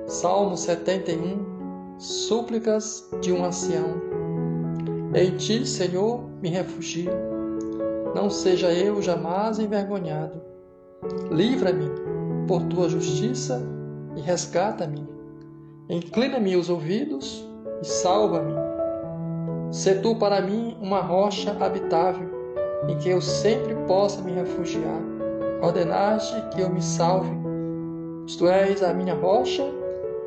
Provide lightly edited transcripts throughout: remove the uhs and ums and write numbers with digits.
Salmo 71. Súplicas de um ancião. Em ti, Senhor, me refugio. Não seja eu jamais envergonhado. Livra-me por tua justiça e resgata-me. Inclina-me os ouvidos e salva-me. Sê tu para mim uma rocha habitável, em que eu sempre possa me refugiar. Ordenaste que eu me salve. Tu és a minha rocha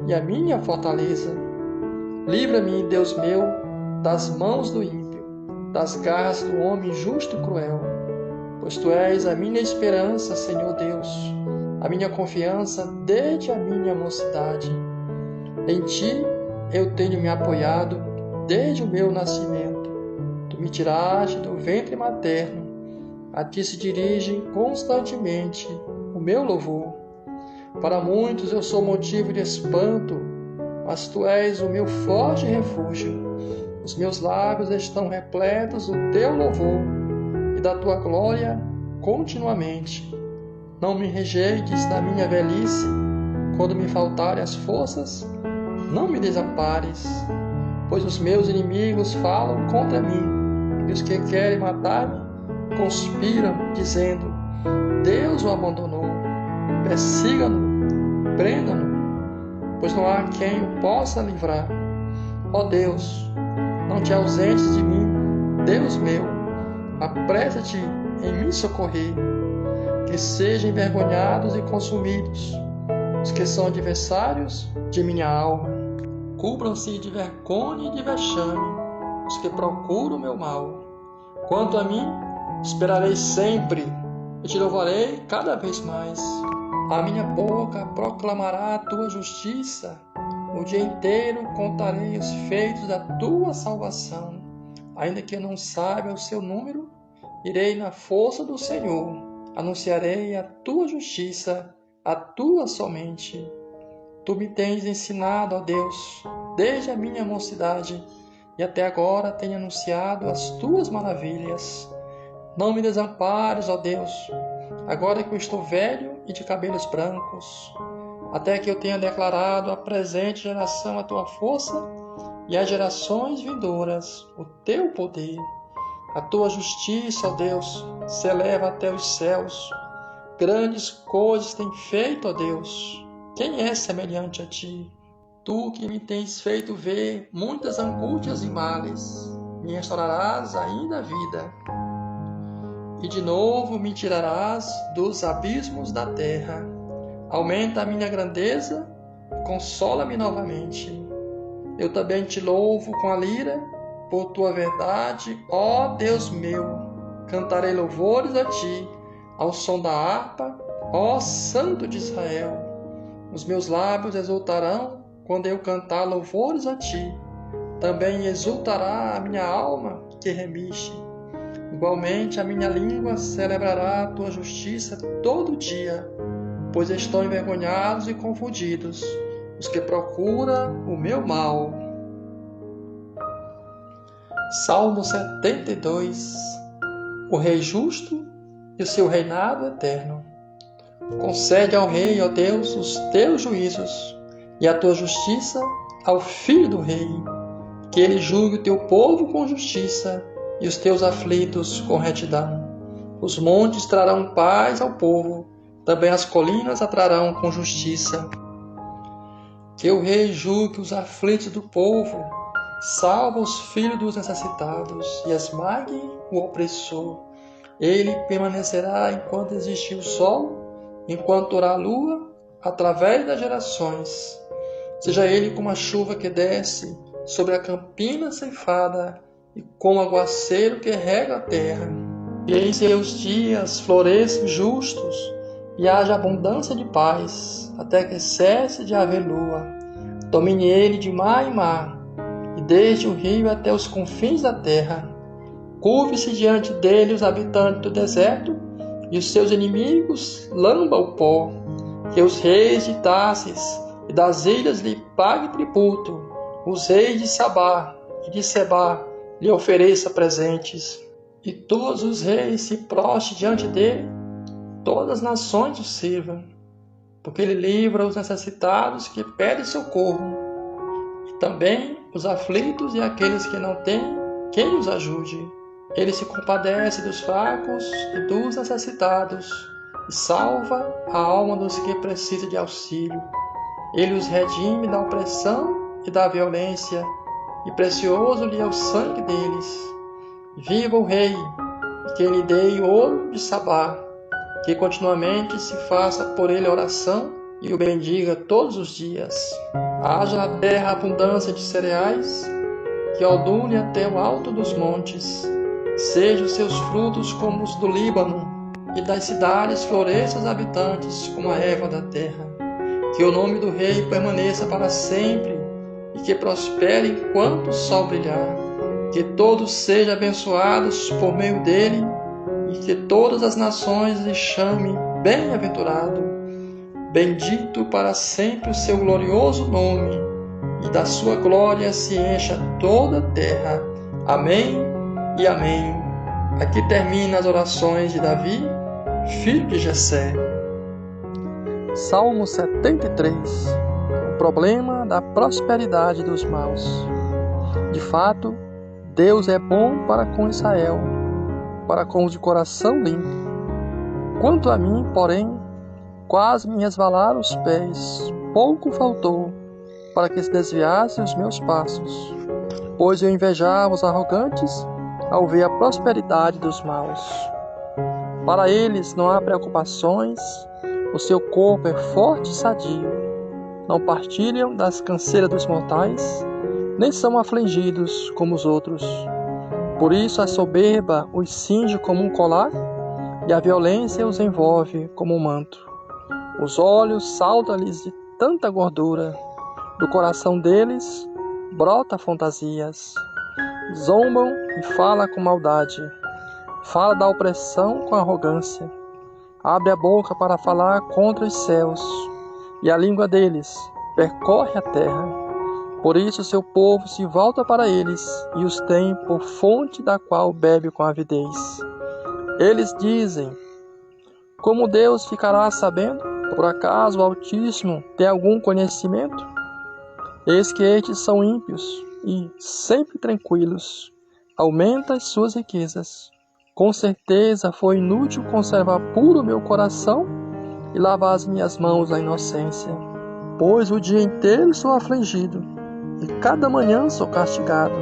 e a minha fortaleza. Livra-me, Deus meu, das mãos do ímpio, das garras do homem justo e cruel. Pois tu és a minha esperança, Senhor Deus, a minha confiança desde a minha mocidade. Em ti eu tenho me apoiado desde o meu nascimento. Tu me tiraste do ventre materno. A ti se dirige constantemente o meu louvor. Para muitos eu sou motivo de espanto, mas tu és o meu forte refúgio. Os meus lábios estão repletos do teu louvor e da tua glória continuamente. Não me rejeites na minha velhice, quando me faltarem as forças, não me desampares, pois os meus inimigos falam contra mim, e os que querem matar-me conspiram, dizendo: Deus o abandonou. Persiga-no, prenda-no, pois não há quem o possa livrar. Ó Deus, não te ausentes de mim, Deus meu, apressa-te em me socorrer. Que sejam envergonhados e consumidos os que são adversários de minha alma. Cubram-se de vergonha e de vexame os que procuram o meu mal. Quanto a mim, esperarei sempre e te louvarei cada vez mais. A minha boca proclamará a tua justiça. O dia inteiro contarei os feitos da tua salvação. Ainda que eu não saiba o seu número, irei na força do Senhor. Anunciarei a tua justiça, a tua somente. Tu me tens ensinado, ó Deus, desde a minha mocidade, e até agora tenho anunciado as tuas maravilhas. Não me desampares, ó Deus, agora que eu estou velho e de cabelos brancos, até que eu tenha declarado à presente geração a tua força e às gerações vindouras o teu poder. A tua justiça, ó Deus, se eleva até os céus. Grandes coisas tem feito, ó Deus. Quem é semelhante a ti? Tu que me tens feito ver muitas angústias e males, me restaurarás ainda a vida. E de novo me tirarás dos abismos da terra. Aumenta a minha grandeza e consola-me novamente. Eu também te louvo com a lira, por tua verdade, ó Deus meu. Cantarei louvores a ti, ao som da harpa, ó Santo de Israel. Os meus lábios exultarão quando eu cantar louvores a ti. Também exultará a minha alma que remiste. Igualmente a minha língua celebrará a tua justiça todo dia, pois estão envergonhados e confundidos os que procuram o meu mal. Salmo 72. O Rei justo e o seu reinado eterno. Concede ao Rei, ó Deus, os teus juízos e a tua justiça ao Filho do Rei, que ele julgue o teu povo com justiça e os teus aflitos com retidão. Os montes trarão paz ao povo, também as colinas a trarão com justiça. Que o Rei julgue os aflitos do povo, salva os filhos dos necessitados e esmague o opressor. Ele permanecerá enquanto existir o sol, enquanto durar a lua, através das gerações. Seja ele como a chuva que desce sobre a campina ceifada e como o aguaceiro que rega a terra. E em seus dias floresçam justos e haja abundância de paz, até que cesse de haver lua. Domine ele de mar em mar, e desde o rio até os confins da terra. Curve-se diante dele os habitantes do deserto, e os seus inimigos lambam o pó. Que os reis de Tarsis e das ilhas lhe paguem tributo, os reis de Sabá e de Sebá lhe ofereça presentes. e todos os reis se prostrem diante dele, todas as nações o sirvam, porque ele livra os necessitados que pedem socorro, e também os aflitos e aqueles que não têm quem os ajude. Ele se compadece dos fracos e dos necessitados, e salva a alma dos que precisam de auxílio. Ele os redime da opressão e da violência, e precioso lhe é o sangue deles. Viva o Rei, e que ele dê ouro de Sabá, que continuamente se faça por ele oração e o bendiga todos os dias. Haja na terra abundância de cereais, que ondule até o alto dos montes. Sejam os seus frutos como os do Líbano, e das cidades floresçam os habitantes como a erva da terra. Que o nome do Rei permaneça para sempre, e que prospere enquanto o sol brilhar. Que todos sejam abençoados por meio dele, e que todas as nações lhe chamem bem-aventurado. Bendito para sempre o seu glorioso nome, e da sua glória se encha toda a terra. Amém e amém. Aqui termina as orações de Davi, filho de Jessé. Salmo 73. O problema da prosperidade dos maus. De fato, Deus é bom para com Israel, para com os de coração limpo. Quanto a mim, porém, quase me resvalaram os pés, pouco faltou para que se desviassem os meus passos, pois eu invejava os arrogantes ao ver a prosperidade dos maus. Para eles não há preocupações, o seu corpo é forte e sadio. Não partilham das canseiras dos mortais, nem são afligidos como os outros. Por isso a soberba os cinge como um colar, e a violência os envolve como um manto. Os olhos saltam-lhes de tanta gordura, do coração deles brota fantasias. Zombam e falam com maldade, fala da opressão com arrogância. Abre a boca para falar contra os céus, e a língua deles percorre a terra. Por isso seu povo se volta para eles, e os tem por fonte da qual bebe com avidez. Eles dizem: como Deus ficará sabendo? Por acaso o Altíssimo tem algum conhecimento? Eis que estes são ímpios e sempre tranquilos. Aumenta as suas riquezas. Com certeza foi inútil conservar puro meu coração e lavar as minhas mãos na inocência. Pois o dia inteiro sou afligido, e cada manhã sou castigado.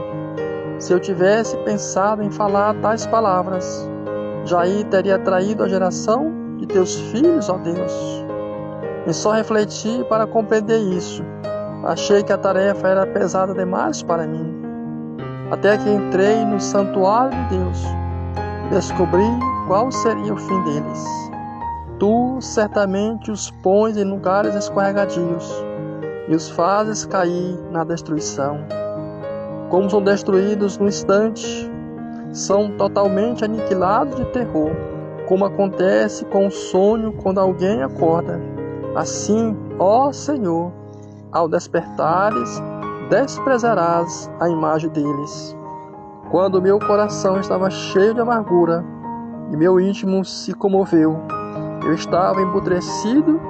Se eu tivesse pensado em falar tais palavras, já aí teria traído a geração de teus filhos, ó Deus. E só refleti para compreender isso. Achei que a tarefa era pesada demais para mim. Até que entrei no santuário de Deus, descobri qual seria o fim deles. Tu certamente os pões em lugares escorregadios e os fazes cair na destruição. Como são destruídos no instante, são totalmente aniquilados de terror, como acontece com o sonho quando alguém acorda. Assim, ó Senhor, ao despertares, desprezarás a imagem deles. Quando meu coração estava cheio de amargura e meu íntimo se comoveu, eu estava embutrecido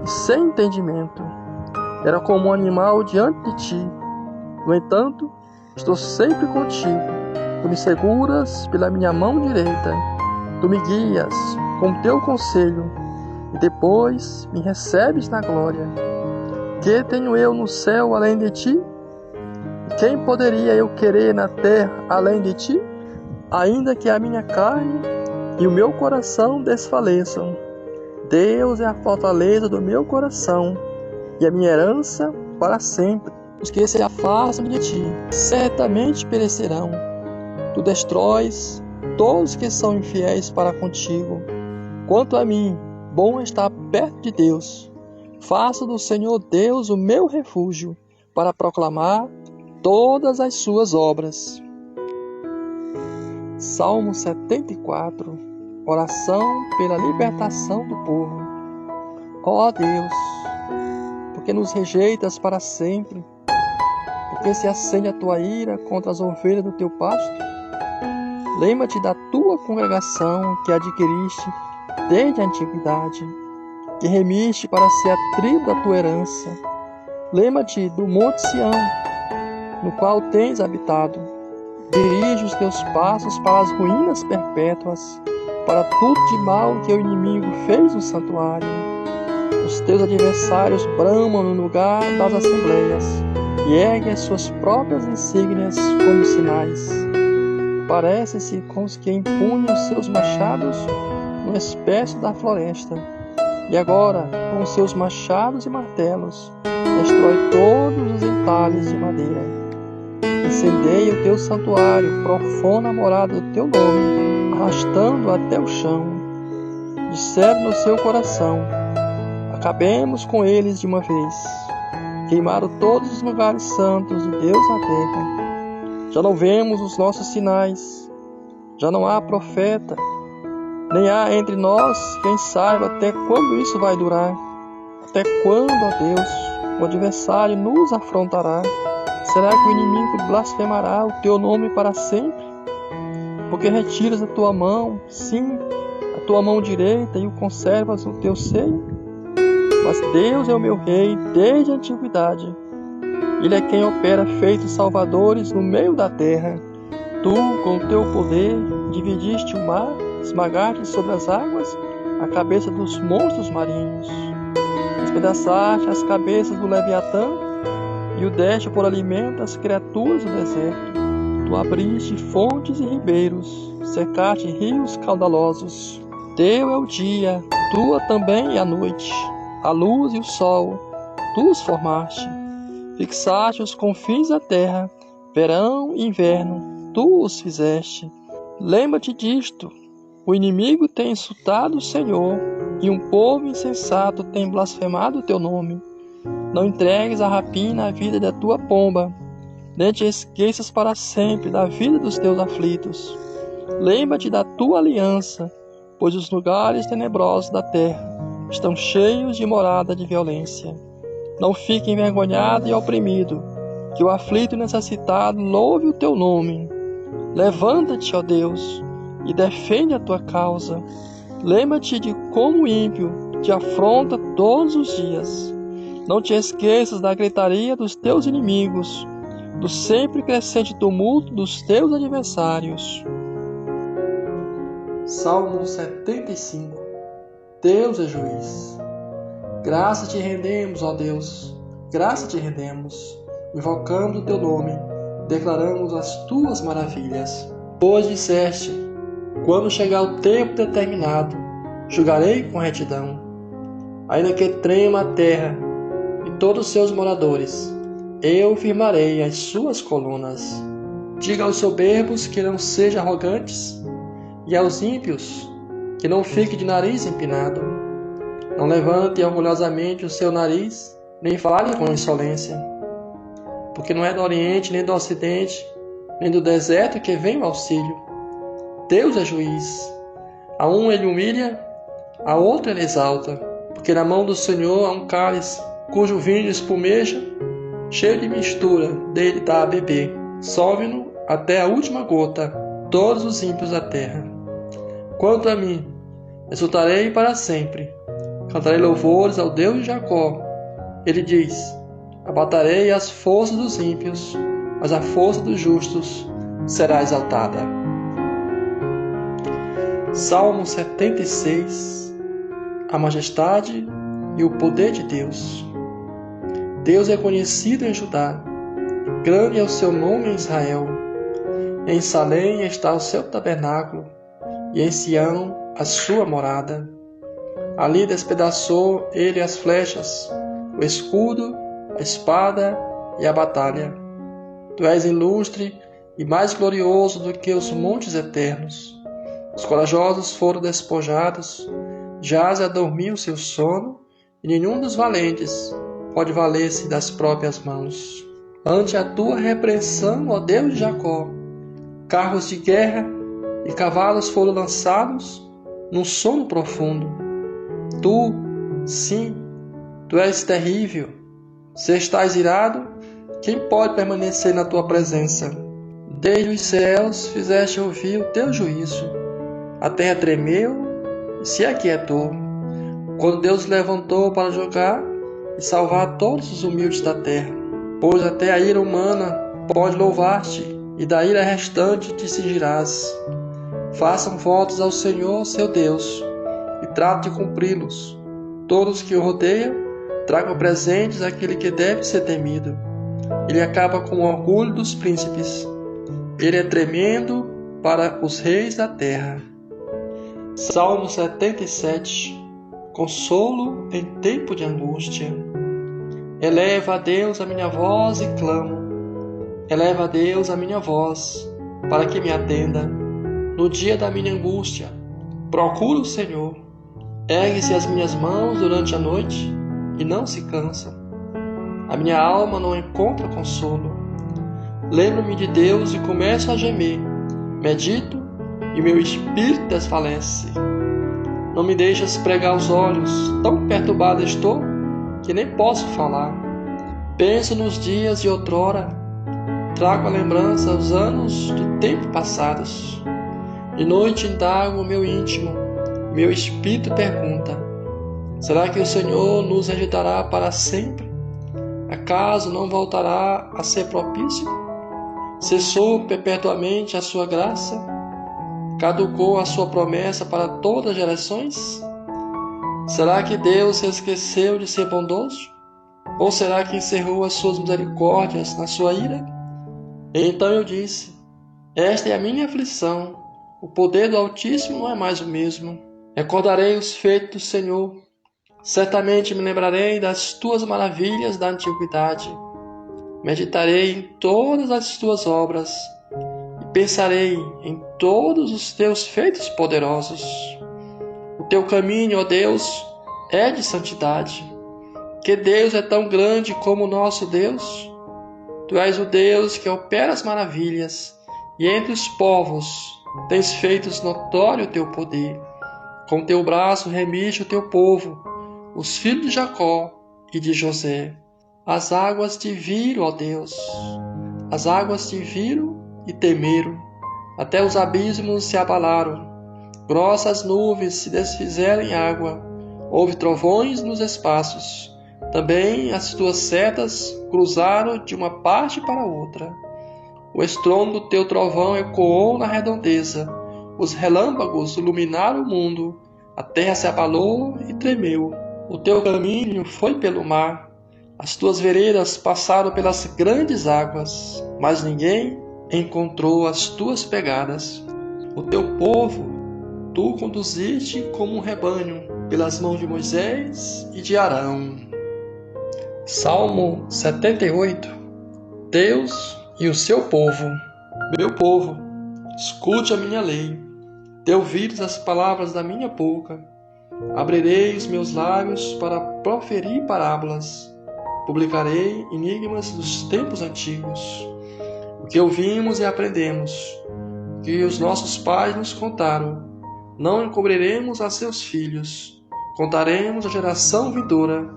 e sem entendimento. Era como um animal diante de ti. No entanto, estou sempre contigo. Tu me seguras pela minha mão direita. Tu me guias com teu conselho e depois me recebes na glória. Que tenho eu no céu além de ti? Quem poderia eu querer na terra além de ti? Ainda que a minha carne e o meu coração desfaleçam, Deus é a fortaleza do meu coração e a minha herança para sempre. Os que se afastam de ti certamente perecerão. Tu destróis todos que são infiéis para contigo. Quanto a mim, bom é estar perto de Deus. Faço do Senhor Deus o meu refúgio, para proclamar todas as suas obras. Salmo 74. Oração pela libertação do povo. Ó Deus, porque nos rejeitas para sempre? Porque se acende a tua ira contra as ovelhas do teu pasto? Lembra-te da tua congregação que adquiriste desde a antiguidade, que remiste para ser a tribo da tua herança. Lembra-te do Monte Sião, no qual tens habitado. Dirige os teus passos para as ruínas perpétuas, para tudo de mal que o inimigo fez no santuário. Os teus adversários bramam no lugar das assembleias e erguem as suas próprias insígnias como sinais. Parece-se com os que empunham os seus machados numa espécie da floresta. E agora, com os seus machados e martelos, destrói todos os entalhes de madeira. Incendeia o teu santuário, profana a morada do teu nome, arrastando até o chão. Disseram no seu coração: acabemos com eles de uma vez. Queimaram todos os lugares santos de Deus na terra. Já não vemos os nossos sinais, já não há profeta, nem há entre nós quem saiba até quando isso vai durar. Até quando, ó Deus, o adversário nos afrontará? Será que o inimigo blasfemará o teu nome para sempre? Porque retiras a tua mão, sim, a tua mão direita, e o conservas no teu seio? Mas Deus é o meu rei desde a antiguidade. Ele é quem opera feitos salvadores no meio da terra. Tu, com o teu poder, dividiste o mar, esmagaste sobre as águas a cabeça dos monstros marinhos. Despedaçaste as cabeças do Leviatã e o deste por alimento às criaturas do deserto. Tu abriste fontes e ribeiros, cercaste rios caudalosos. Teu é o dia, tua também é a noite. A luz e o sol, tu os formaste. Fixaste os confins da terra, verão e inverno, tu os fizeste. Lembra-te disto: o inimigo tem insultado o Senhor, e um povo insensato tem blasfemado o teu nome. Não entregues à rapina a vida da tua pomba, nem te esqueças para sempre da vida dos teus aflitos. Lembra-te da tua aliança, pois os lugares tenebrosos da terra estão cheios de morada de violência. Não fique envergonhado e oprimido, que o aflito e necessitado louve o teu nome. Levanta-te, ó Deus, e defende a tua causa. Lembra-te de como o ímpio te afronta todos os dias. Não te esqueças da gritaria dos teus inimigos, do sempre crescente tumulto dos teus adversários. Salmo 75. Deus é juiz. Graça te rendemos, ó Deus, graça te rendemos, invocando o teu nome, declaramos as tuas maravilhas. Pois disseste: quando chegar o tempo determinado, julgarei com retidão. Ainda que trema a terra e todos os seus moradores, eu firmarei as suas colunas. Diga aos soberbos que não sejam arrogantes, e aos ímpios que não fique de nariz empinado. Não levante orgulhosamente o seu nariz, nem fale com insolência. Porque não é do Oriente, nem do Ocidente, nem do deserto que vem o auxílio. Deus é juiz. A um ele humilha, a outro ele exalta. Porque na mão do Senhor há um cálice, cujo vinho espumeja, cheio de mistura, dele dá a beber. Solve-no até a última gota, todos os ímpios da terra. Quanto a mim, exultarei para sempre. Cantarei louvores ao Deus de Jacó. Ele diz: abatarei as forças dos ímpios, mas a força dos justos será exaltada. Salmo 76. A majestade e o poder de Deus. Deus é conhecido em Judá, grande é o seu nome em Israel. Em Salém está o seu tabernáculo, e em Sião a sua morada. Ali despedaçou ele as flechas, o escudo, a espada e a batalha. Tu és ilustre e mais glorioso do que os montes eternos. Os corajosos foram despojados, jaze a dormir o seu sono, e nenhum dos valentes pode valer-se das próprias mãos. Ante a tua repreensão, ó Deus de Jacó, carros de guerra e cavalos foram lançados num sono profundo. Tu, sim, tu és terrível. Se estás irado, quem pode permanecer na tua presença? Desde os céus fizeste ouvir o teu juízo. A terra tremeu e se aquietou, quando Deus levantou para julgar e salvar todos os humildes da terra. Pois até a ira humana pode louvar-te, e da ira restante te cingirás. Façam votos ao Senhor, seu Deus, e trate de cumpri-los. Todos que o rodeiam tragam presentes àquele que deve ser temido. Ele acaba com o orgulho dos príncipes. Ele é tremendo para os reis da terra. Salmo 77. Consolo em tempo de angústia. Eleva a Deus a minha voz e clamo. Eleva a Deus a minha voz, para que me atenda. No dia da minha angústia, procuro o Senhor. Ergue-se as minhas mãos durante a noite e não se cansa. A minha alma não encontra consolo. Lembro-me de Deus e começo a gemer. Medito e meu espírito desfalece. Não me deixas pregar os olhos, tão perturbado estou que nem posso falar. Penso nos dias de outrora, trago à lembrança os anos do tempo passados. De noite indago o meu íntimo, meu espírito pergunta: será que o Senhor nos rejeitará para sempre? Acaso não voltará a ser propício? Cessou perpetuamente a sua graça? Caducou a sua promessa para todas as gerações? Será que Deus se esqueceu de ser bondoso? Ou será que encerrou as suas misericórdias na sua ira? Então eu disse: esta é a minha aflição, o poder do Altíssimo não é mais o mesmo. Recordarei os feitos do Senhor, certamente me lembrarei das tuas maravilhas da antiguidade. Meditarei em todas as tuas obras e pensarei em todos os teus feitos poderosos. O teu caminho, ó Deus, é de santidade. Que Deus é tão grande como o nosso Deus? Tu és o Deus que opera as maravilhas, e entre os povos tens feito notório o teu poder. Com teu braço remiste o teu povo, os filhos de Jacó e de José. As águas te viram, ó Deus, as águas te viram e temeram, até os abismos se abalaram. Grossas nuvens se desfizeram em água, houve trovões nos espaços. Também as tuas setas cruzaram de uma parte para outra. O estrondo do teu trovão ecoou na redondeza, os relâmpagos iluminaram o mundo, a terra se abalou e tremeu. O teu caminho foi pelo mar, as tuas veredas passaram pelas grandes águas, mas ninguém encontrou as tuas pegadas. O teu povo tu conduziste como um rebanho, pelas mãos de Moisés e de Arão. Salmo 78. Deus e o seu povo. Meu povo, escute a minha lei, dê ouvidos às palavras da minha boca. Abrirei os meus lábios para proferir parábolas, publicarei enigmas dos tempos antigos. O que ouvimos e aprendemos, o que os nossos pais nos contaram, não encobriremos a seus filhos. Contaremos à geração vindoura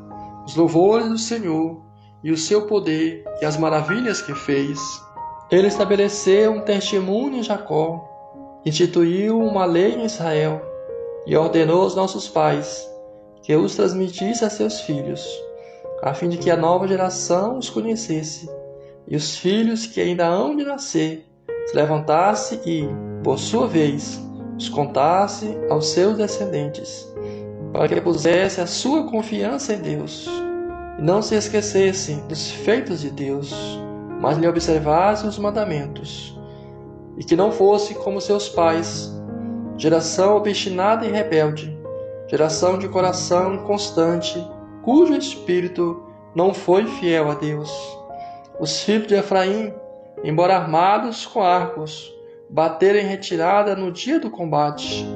os louvores do Senhor e o seu poder e as maravilhas que fez. Ele estabeleceu um testemunho em Jacó, instituiu uma lei em Israel e ordenou aos nossos pais que os transmitisse a seus filhos, a fim de que a nova geração os conhecesse e os filhos que ainda hão de nascer se levantasse e, por sua vez, os contasse aos seus descendentes, para que pusesse a sua confiança em Deus e não se esquecesse dos feitos de Deus, mas lhe observasse os mandamentos, e que não fosse como seus pais, geração obstinada e rebelde, geração de coração inconstante, cujo espírito não foi fiel a Deus. Os filhos de Efraim, embora armados com arcos, bateram em retirada no dia do combate,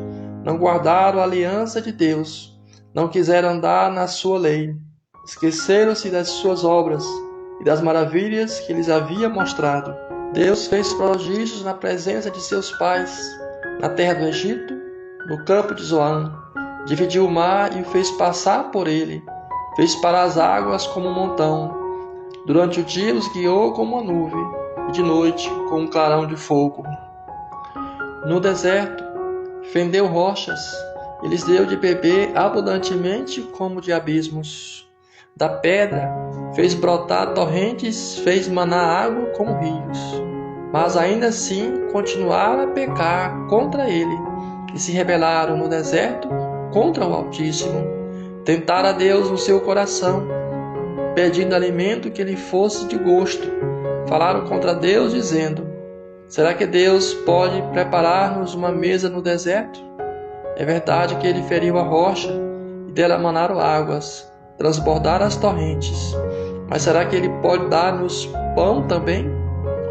não guardaram a aliança de Deus, não quiseram andar na sua lei, esqueceram-se das suas obras e das maravilhas que lhes havia mostrado. Deus fez prodígios na presença de seus pais, na terra do Egito, no campo de Zoan. Dividiu o mar e o fez passar por ele, fez parar as águas como um montão. Durante o dia os guiou como uma nuvem, e de noite com um clarão de fogo. No deserto, fendeu rochas e lhes deu de beber abundantemente como de abismos. Da pedra fez brotar torrentes, fez manar água como rios. Mas ainda assim continuaram a pecar contra ele e se rebelaram no deserto contra o Altíssimo. Tentaram a Deus no seu coração, pedindo alimento que lhe fosse de gosto. Falaram contra Deus, dizendo: será que Deus pode preparar-nos uma mesa no deserto? É verdade que ele feriu a rocha e dela manaram águas, transbordaram as torrentes. Mas será que ele pode dar-nos pão também?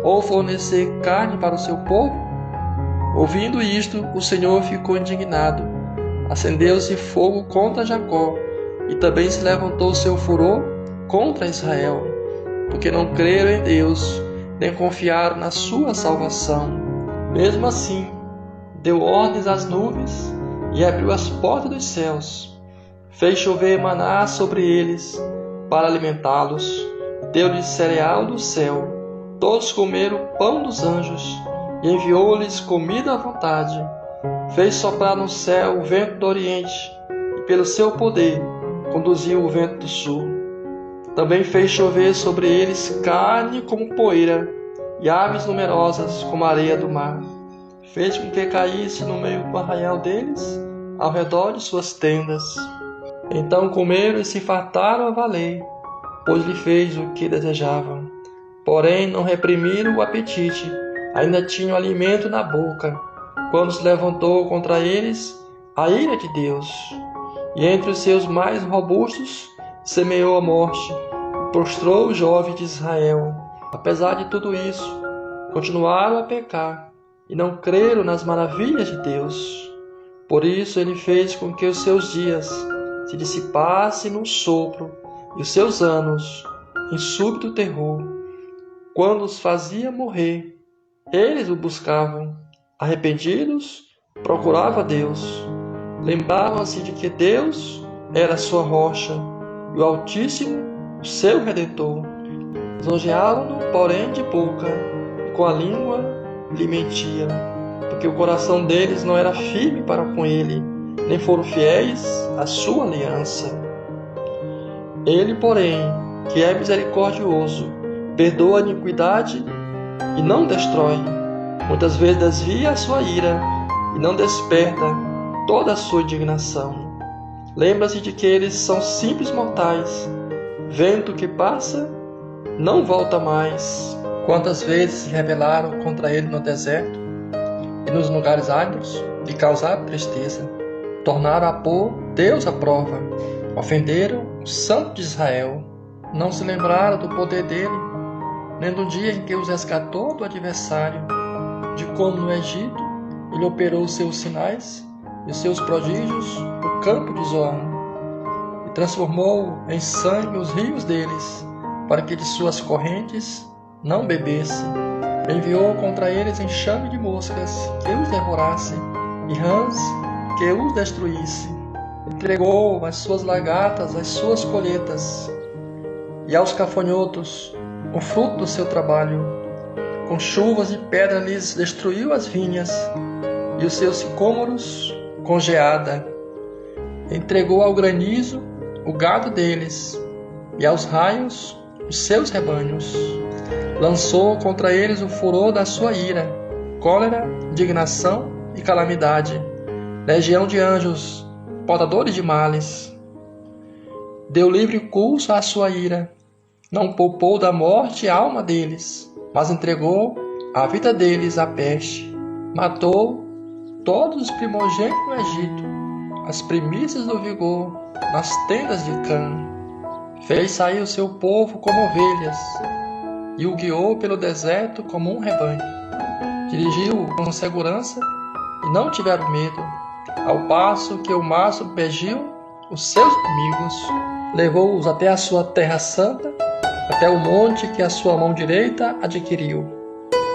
Ou fornecer carne para o seu povo? Ouvindo isto, o Senhor ficou indignado. Acendeu-se fogo contra Jacó, e também se levantou seu furor contra Israel, porque não creram em Deus, nem confiaram na sua salvação. Mesmo assim, deu ordens às nuvens e abriu as portas dos céus. Fez chover maná sobre eles para alimentá-los. Deu-lhes cereal do céu. Todos comeram o pão dos anjos e enviou-lhes comida à vontade. Fez soprar no céu o vento do oriente e pelo seu poder conduziu o vento do sul. Também fez chover sobre eles carne como poeira e aves numerosas como a areia do mar. Fez com que caísse no meio do arraial deles, ao redor de suas tendas. Então comeram e se fartaram a valer, pois lhe fez o que desejavam. Porém não reprimiram o apetite, ainda tinham alimento na boca, quando se levantou contra eles a ira de Deus. E entre os seus mais robustos semeou a morte, e prostrou o jovem de Israel. Apesar de tudo isso, continuaram a pecar, e não creram nas maravilhas de Deus. Por isso ele fez com que os seus dias se dissipassem num sopro, e os seus anos em súbito terror. Quando os fazia morrer, eles o buscavam. Arrependidos, procuravam a Deus. Lembravam-se de que Deus era a sua rocha, e o Altíssimo, o seu Redentor. Lisonjeavam-no, porém, de boca, e com a língua lhe mentia, porque o coração deles não era firme para com ele, nem foram fiéis à sua aliança. Ele, porém, que é misericordioso, perdoa a iniquidade e não destrói. Muitas vezes desvia a sua ira e não desperta toda a sua indignação. Lembra-se de que eles são simples mortais. Vento que passa, não volta mais. Quantas vezes se rebelaram contra ele no deserto e nos lugares áridos, lhe causaram tristeza. Tornaram a pôr Deus à prova. Ofenderam o Santo de Israel. Não se lembraram do poder dele, nem do dia em que os resgatou do adversário, de como no Egito ele operou os seus sinais e os seus prodígios no campo de Zoan, e transformou em sangue os rios deles, para que de suas correntes não bebesse. Enviou contra eles enxame de moscas que os devorasse, e rãs que os destruísse. Entregou às suas lagartas as suas colheitas, e aos gafanhotos o fruto do seu trabalho. Com chuvas e pedra lhes destruiu as vinhas, e os seus sicômoros com geada. Entregou ao granizo o gado deles, e aos raios os seus rebanhos. Lançou contra eles o furor da sua ira, cólera, indignação e calamidade, legião de anjos, portadores de males. Deu livre curso à sua ira, não poupou da morte a alma deles, mas entregou a vida deles à peste. Matou todos os primogênitos no Egito, as primícias do vigor nas tendas de Cã. Fez sair o seu povo como ovelhas, e o guiou pelo deserto como um rebanho. Dirigiu-o com segurança, e não tiveram medo, ao passo que o mar submergiu os seus inimigos. Levou-os até a sua terra santa, até o monte que a sua mão direita adquiriu.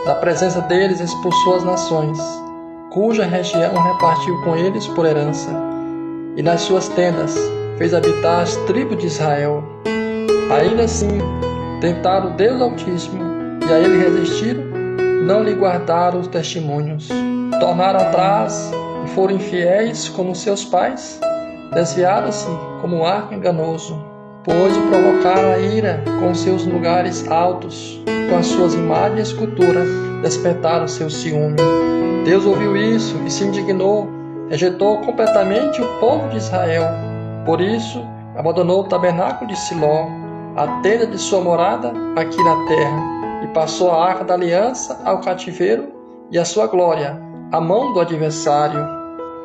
Da presença deles expulsou as nações, cuja região repartiu com eles por herança, e nas suas tendas fez habitar as tribos de Israel. Ainda assim, tentaram o Deus Altíssimo, e a ele resistiram, não lhe guardaram os testemunhos. Tornaram atrás e foram infiéis como seus pais, desviaram-se como um arco enganoso, pois o provocaram a ira com seus lugares altos, com as suas imagens de escultura, despertaram seu ciúme. Deus ouviu isso e se indignou, rejeitou completamente o povo de Israel. Por isso, abandonou o tabernáculo de Siló, a tenda de sua morada aqui na terra, e passou a arca da aliança ao cativeiro e a sua glória à mão do adversário.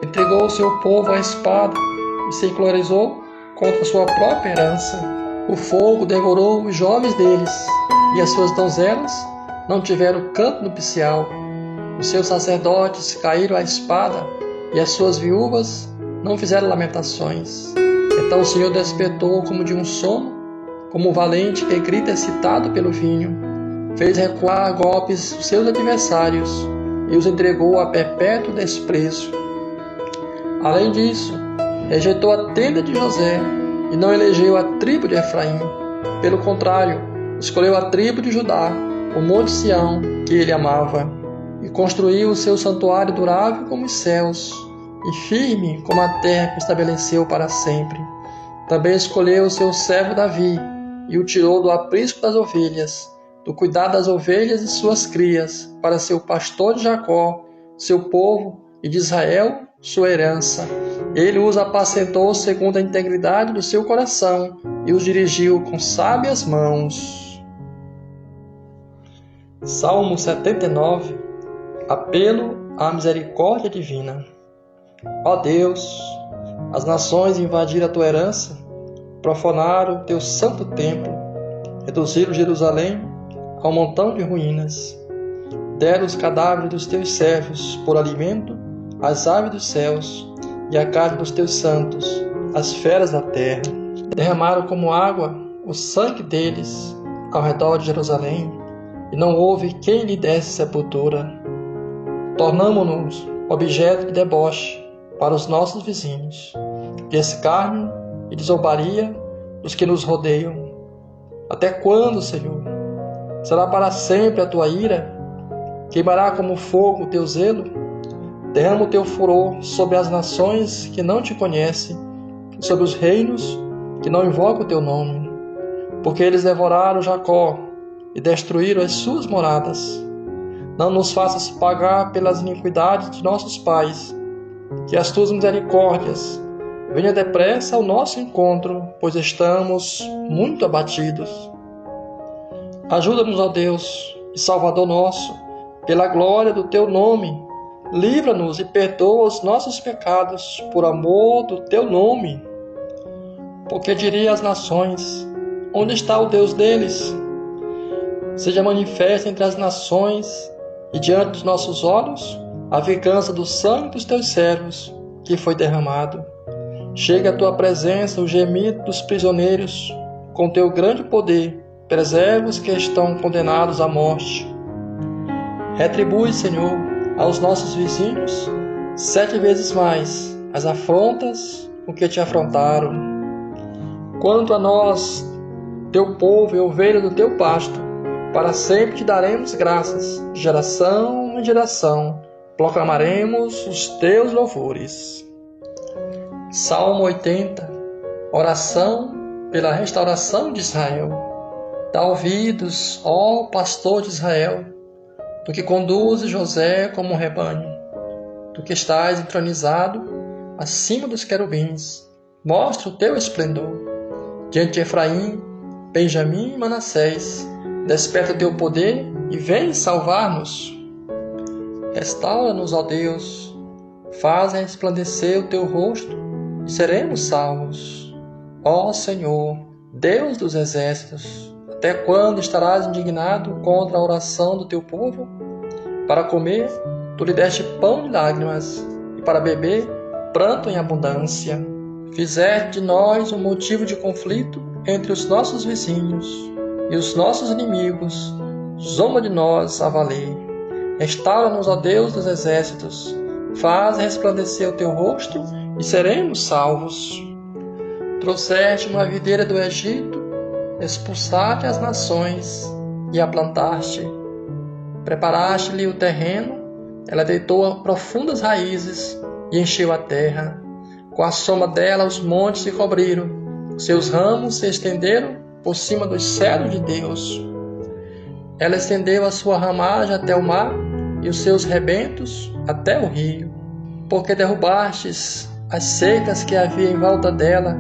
Entregou o seu povo à espada e se encolorizou contra sua própria herança. O fogo devorou os jovens deles, e as suas donzelas não tiveram canto nupcial. Os seus sacerdotes caíram à espada, e as suas viúvas não fizeram lamentações. Então o Senhor despertou como de um sono, como um valente que grita excitado pelo vinho. Fez recuar a golpes os seus adversários, e os entregou a perpétuo desprezo. Além disso, rejeitou a tenda de José, e não elegeu a tribo de Efraim. Pelo contrário, escolheu a tribo de Judá, o monte Sião, que ele amava, e construiu o seu santuário durável como os céus, e firme como a terra que estabeleceu para sempre. Também escolheu o seu servo Davi, e o tirou do aprisco das ovelhas, do cuidado das ovelhas e suas crias, para ser o pastor de Jacó, seu povo, e de Israel, sua herança. Ele os apacentou segundo a integridade do seu coração, e os dirigiu com sábias mãos. Salmo 79. Apelo à misericórdia divina. Ó Deus, as nações invadiram a tua herança, profanaram o teu santo templo, reduziram Jerusalém a um montão de ruínas. Deram os cadáveres dos teus servos por alimento às aves dos céus e a carne dos teus santos, às feras da terra. Derramaram como água o sangue deles ao redor de Jerusalém, e não houve quem lhe desse sepultura. Tornamo-nos objeto de deboche para os nossos vizinhos, de escárnio e de zombaria dos que nos rodeiam. Até quando, Senhor? Será para sempre a tua ira? Queimará como fogo o teu zelo? Derrama o teu furor sobre as nações que não te conhecem, e sobre os reinos que não invocam o teu nome. Porque eles devoraram Jacó e destruíram as suas moradas. Não nos faças pagar pelas iniquidades de nossos pais, que as tuas misericórdias venham depressa ao nosso encontro, pois estamos muito abatidos. Ajuda-nos, ó Deus e Salvador nosso, pela glória do teu nome. Livra-nos e perdoa os nossos pecados, por amor do teu nome. Porque diria às nações: onde está o Deus deles? Seja manifesta entre as nações e diante dos nossos olhos a vingança do sangue dos teus servos que foi derramado. Chega à tua presença o gemido dos prisioneiros, com teu grande poder preserva os que estão condenados à morte. Retribui, Senhor, aos nossos vizinhos 7 vezes mais as afrontas com que te afrontaram. Quanto a nós, teu povo e ovelha do teu pasto, para sempre te daremos graças, de geração em geração, proclamaremos os teus louvores. Salmo 80. Oração pela restauração de Israel. Dá ouvidos, ó pastor de Israel, tu que conduzes José como um rebanho, tu que estás entronizado acima dos querubins, mostra o teu esplendor. Diante de Efraim, Benjamim e Manassés, desperta o teu poder e vem salvar-nos. Restaura-nos, ó Deus, faz resplandecer o teu rosto e seremos salvos. Ó Senhor, Deus dos exércitos, até quando estarás indignado contra a oração do teu povo? Para comer, tu lhe deste pão de lágrimas, e para beber, pranto em abundância. Fizeste de nós um motivo de conflito entre os nossos vizinhos, e os nossos inimigos zombam de nós a valer. Restaura-nos, ó Deus dos exércitos, faz resplandecer o teu rosto e seremos salvos. Trouxeste uma videira do Egito, expulsaste as nações, e a plantaste. Preparaste-lhe o terreno, ela deitou profundas raízes e encheu a terra. Com a sombra dela os montes se cobriram, seus ramos se estenderam por cima dos céus de Deus. Ela estendeu a sua ramagem até o mar e os seus rebentos até o rio. Porque derrubastes as secas que havia em volta dela,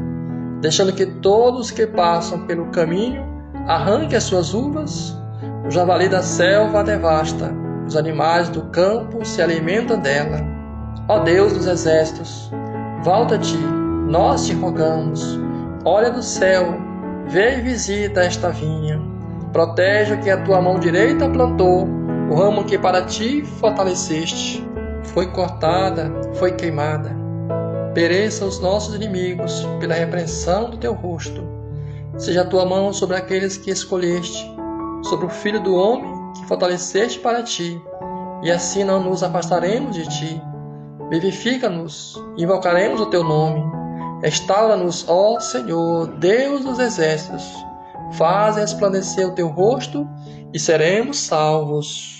deixando que todos que passam pelo caminho arranquem as suas uvas. O javali da selva a devasta, os animais do campo se alimentam dela. Ó Deus dos exércitos, volta-te, nós te rogamos. Olha do céu, vê e visita esta vinha. Protege o que a tua mão direita plantou, o ramo que para ti fortaleceste. Foi cortada, foi queimada. Pereça os nossos inimigos pela repreensão do teu rosto. Seja a tua mão sobre aqueles que escolheste, sobre o filho do homem que fortaleceste para ti, e assim não nos afastaremos de ti. Vivifica-nos, invocaremos o teu nome. Restaura-nos, ó Senhor, Deus dos exércitos. Faz resplandecer o teu rosto e seremos salvos.